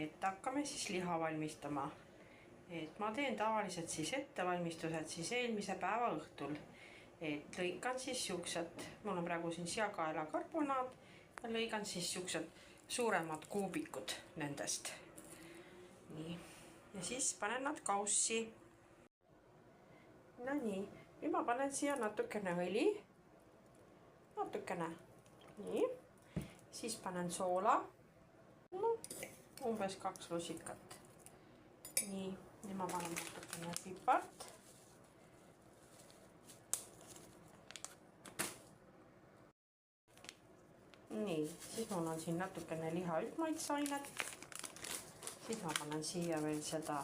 et hakkame siis liha valmistama. Et ma teen tavaliselt siis ettevalmistused siis eelmise päeva õhtul. Et lõikan siis siuksed, mul on praegu siin seakaela karbonaad ja lõikan siis siuksed suuremad kuubikud nendest. Nii, ja siis panen nad kaussi. No nii, nüüd ma panen siia natukene õli. Natukene. Nii, siis panen soola. No, umbes 2 lusikat. Nii, nüüd ma panen natukene pipart. Nii, siis mul on siin natukene liha üldmaitsainet. Siis ma panen siia veel seda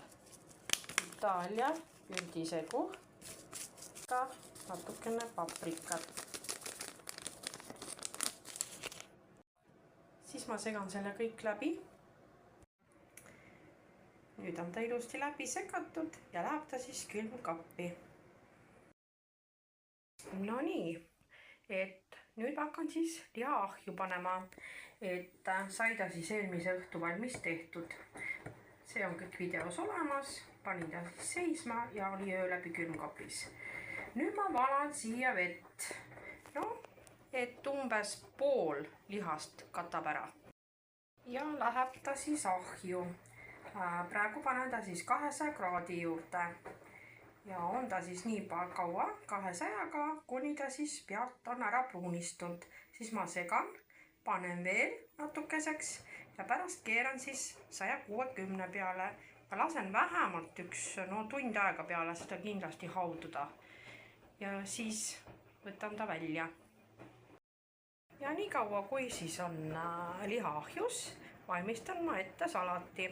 Itaalia üldisegu. Ka natukene paprikat. Siis ma segan selle kõik läbi. Nüüd on ta ilusti läbi segatud ja läheb ta siis külmkappi. No nii, et nüüd hakkan siis lihaahju panema, et sai ta siis eelmise õhtu valmis tehtud. See on kõik videos olemas, panin ta siis seisma ja oli öö läbi külmkapis. Nüüd ma valan siia vett, no, et umbes pool lihast katab ära. Ja läheb ta siis ahju. Praegu panen ta siis 200 kraadi juurde. Ja on ta siis nii kaua 200-ga, kuni ta siis pealt on ära pruunistunud. Siis ma segan, panen veel natukeseks ja pärast keeran siis 160 peale ja lasen vähemalt tund aega peale seda kindlasti haududa. Ja siis võtan ta välja. Ja nii kaua, kui siis on liha ahjus, valmistan ma ette salati.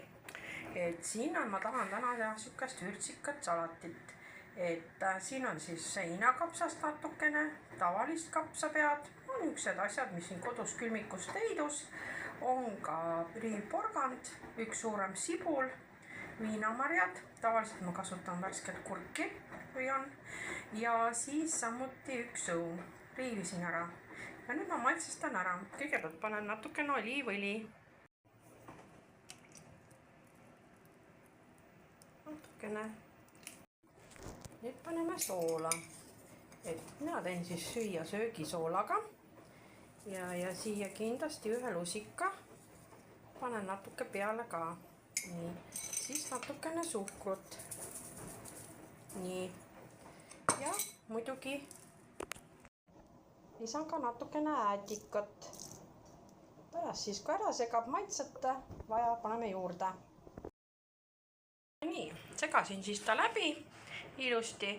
Et siin ma tahan täna teha sükest vürtsikat salatit. Et siin on siis seinakapsast natukene, tavalist kapsapead, on niisugused asjad, mis siin kodus külmikust leidus. On ka riiporgand, üks suurem sibul, viinamarjad, tavaliselt ma kasutan värsket kurki, kui on. Ja siis samuti üks õun, riivisin ära. Ja nüüd ma maitsestan ära. Kõigepealt panen natukene oliivõli. Natukene. Nüüd paneme soola, et mina teen siis süüa söögisoolaga ja siia kindlasti ühe lusika panen natuke peale ka. Nii, siis natukene suhkrut. Nii, ja muidugi lisan ka natukene äädikut. Pärast siis, kui ära segab maitsete, vaja paneme juurde. Nii, segasin siis ta läbi ilusti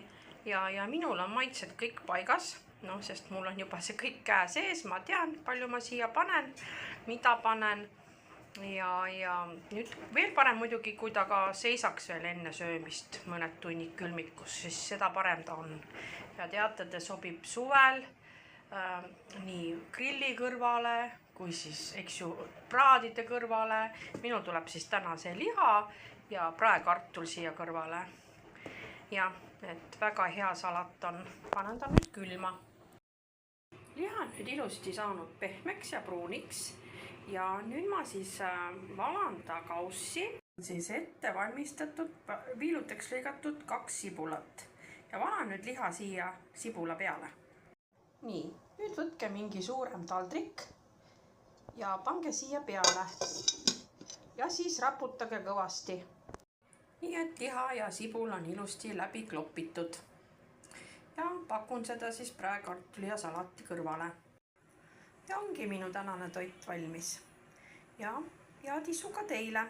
ja minul on maitsed kõik paigas, no sest mul on juba see kõik käe sees, ma tean, palju ma siia panen, mida panen ja nüüd veel parem muidugi, kui ta ka seisaks veel enne söömist mõned tunnid külmikus, siis seda parem ta on. Ja teate, ta sobib suvel nii grilli kõrvale kui siis, eks ju, praadide kõrvale. Minul tuleb siis täna see liha ja praekartul siia kõrvale. Ja, et väga hea salat on. Panen ta nüüd külma. Liha on nüüd ilusti saanud pehmeks ja pruuniks. Ja nüüd ma siis valan ta kaussi. Siis ette valmistatud, viiluteks lõigatud 2 sibulat. Ja valan nüüd liha siia sibula peale. Nii, nüüd võtke mingi suurem taldrik ja pange siia peale. Ja siis raputage kõvasti. Nii et liha ja sibul on ilusti läbi kloppitud. Ja pakun seda siis praekartuli ja salati kõrvale. Ja ongi minu tänane toit valmis. Ja tisu ka teile.